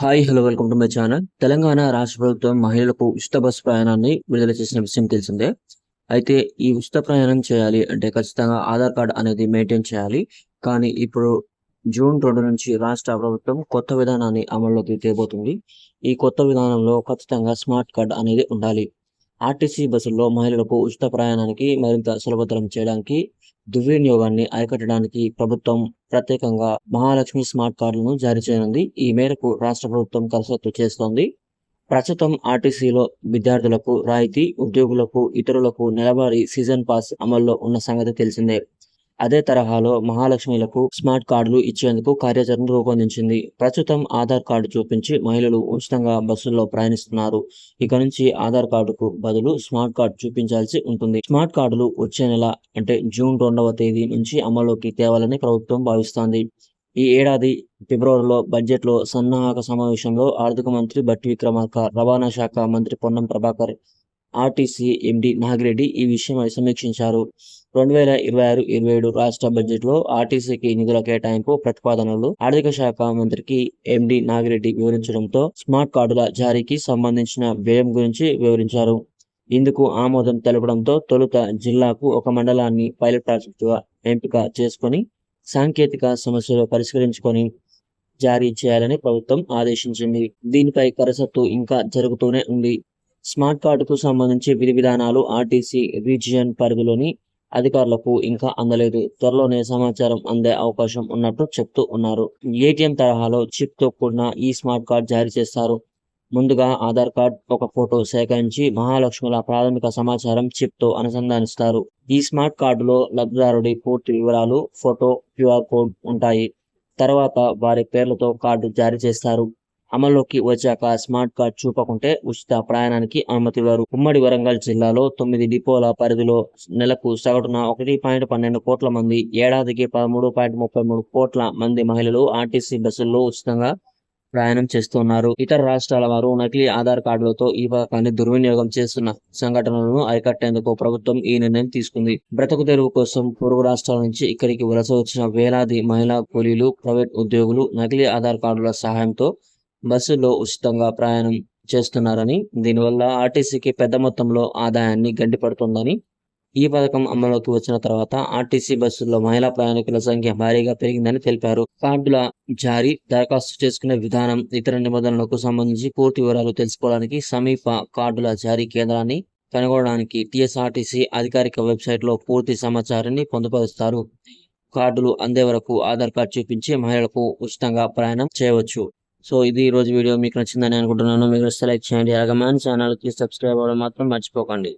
Hello welcome to my channel. Telangana రాష్ట్ర ప్రభుత్వం మహిళలకు ఉచిత బస్సు ప్రయాణాన్ని విడుదల చేసిన విషయం తెలిసిందే. అయితే ఈ ఉచిత ప్రయాణం చేయాలి అంటే ఖచ్చితంగా ఆధార్ కార్డ్ అనేది మెయింటైన్ చేయాలి. కానీ ఇప్పుడు జూన్ 2 నుంచి రాష్ట్ర ప్రభుత్వం కొత్త విధానాన్ని అమల్లోకి తేబోతుంది. ఈ కొత్త విధానంలో ఖచ్చితంగా స్మార్ట్ కార్డ్ అనేది ఉండాలి. ఆర్టీసీ బస్సుల్లో మహిళలకు ఉచిత ప్రయాణానికి మరింత సులభతరం చేయడానికి, దుర్వినియోగాన్ని అరికట్టడానికి ప్రభుత్వం ప్రత్యేకంగా మహాలక్ష్మి స్మార్ట్ కార్డులను జారీ చేయనుంది. ఈ మేరకు రాష్ట్ర ప్రభుత్వం కసరత్తు చేస్తోంది. ప్రస్తుతం ఆర్టీసీలో విద్యార్థులకు రాయితీ, ఉద్యోగులకు, ఇతరులకు నెలవారీ సీజన్ పాస్ అమల్లో ఉన్న సంగతి తెలిసిందే. అదే తరహాలో మహాలక్ష్మిలకు స్మార్ట్ కార్డులు ఇచ్చేందుకు కార్యాచరణ రూపొందించింది. ప్రస్తుతం ఆధార్ కార్డు చూపించి మహిళలు ఉచితంగా బస్సుల్లో ప్రయాణిస్తున్నారు. ఇక నుంచి ఆధార్ కార్డుకు బదులు స్మార్ట్ కార్డు చూపించాల్సి ఉంటుంది. స్మార్ట్ కార్డులు వచ్చే నెల అంటే జూన్ 2వ తేదీ నుంచి అమల్లోకి తేవాలని ప్రభుత్వం భావిస్తోంది. ఈ ఏడాది ఫిబ్రవరిలో బడ్జెట్లో సన్నాహక సమావేశంలో ఆర్థిక మంత్రి బట్టి విక్రమార్క, రవాణా శాఖ మంత్రి పొన్నం ప్రభాకర్, ఆర్టీసీ ఎండీ నాగిరెడ్డి ఈ విషయమై సమీక్షించారు. 2026-27 రాష్ట్ర బడ్జెట్లో ఆర్టీసీకి నిధుల కేటాయింపు ప్రతిపాదనలు ఆర్థిక శాఖ మంత్రికి ఎండీ నాగిరెడ్డి వివరించడంతో స్మార్ట్ కార్డుల జారీకి సంబంధించిన వ్యయం గురించి వివరించారు. ఇందుకు ఆమోదం తెలపడంతో తొలుత జిల్లాకు ఒక మండలాన్ని పైలట్ ప్రాజెక్టుగా ఎంపిక చేసుకొని సాంకేతిక సమస్యలు పరిష్కరించుకొని జారీ చేయాలని ప్రభుత్వం ఆదేశించింది. దీనిపై కసరత్తు ఇంకా జరుగుతూనే ఉంది. స్మార్ట్ కార్డుకు సంబంధించి విధి విధానాలు ఆర్టీసీ రీజియన్ పరిధిలోని అధికారులకు ఇంకా అందలేదు. త్వరలోనే సమాచారం అందే అవకాశం ఉన్నట్టు చెప్తూ ఉన్నారు. ఏటీఎం తరహాలో చిప్ తో కూడిన ఈ స్మార్ట్ కార్డ్ జారీ చేస్తారు. ముందుగా ఆధార్ కార్డ్, ఒక ఫోటో సేకరించి మహాలక్ష్ముల ప్రాథమిక సమాచారం చిప్ తో అనుసంధానిస్తారు. ఈ స్మార్ట్ కార్డులో లబ్ధిదారుడి పూర్తి వివరాలు, ఫోటో, క్యూఆర్ కోడ్ ఉంటాయి. తర్వాత వారి పేర్లతో కార్డు జారీ చేస్తారు. అమల్లోకి వచ్చాక స్మార్ట్ కార్డ్ చూపకుంటే ఉచిత ప్రయాణానికి అనుమతి ఇవ్వరు. ఉమ్మడి వరంగల్ జిల్లాలో 9 డిపోల పరిధిలో నెలకు సగటున 1.12 కోట్ల మంది, ఏడాదికి 13.33 కోట్ల మంది మహిళలు ఆర్టీసీ బస్సుల్లో ఉచితంగా ప్రయాణం చేస్తున్నారు. ఇతర రాష్ట్రాల వారు నకిలీ ఆధార్ కార్డులతో ఈ పథకాన్ని దుర్వినియోగం చేస్తున్న సంఘటనలను అరికట్టేందుకు ప్రభుత్వం ఈ నిర్ణయం తీసుకుంది. బ్రతుకు తెరువు కోసం పొరుగు రాష్ట్రాల నుంచి ఇక్కడికి వలస వచ్చిన వేలాది మహిళా కూలీలు, ప్రైవేట్ ఉద్యోగులు నకిలీ ఆధార్ కార్డుల సహాయంతో బస్సుల్లో ఉచితంగా ప్రయాణం చేస్తున్నారని, దీనివల్ల ఆర్టీసీకి పెద్ద మొత్తంలో ఆదాయాన్ని గండిపడుతుందని, ఈ పథకం అమలులోకి వచ్చిన తర్వాత ఆర్టీసీ బస్సుల్లో మహిళా ప్రయాణికుల సంఖ్య భారీగా పెరిగిందని తెలిపారు. కార్డుల జారీ, దరఖాస్తు చేసుకునే విధానం, ఇతర నిబంధనలకు సంబంధించి పూర్తి వివరాలు తెలుసుకోవడానికి సమీప కార్డుల జారీ కేంద్రాన్ని కనుగొనడానికి టీఎస్ఆర్టీసీ అధికారిక వెబ్సైట్లో పూర్తి సమాచారాన్ని పొందుపరుస్తారు. కార్డులు అందే వరకు ఆధార్ కార్డు చూపించి మహిళలకు ఉచితంగా ప్రయాణం చేయవచ్చు. సో ఇది ఈ రోజు వీడియో. మీకు నచ్చిందని అనుకుంటున్నాను. మీకు నచ్చితే లైక్ చేయండి. అలాగే మన ఛానల్కి సబ్స్క్రైబ్ అవ్వడం మాత్రం మర్చిపోకండి.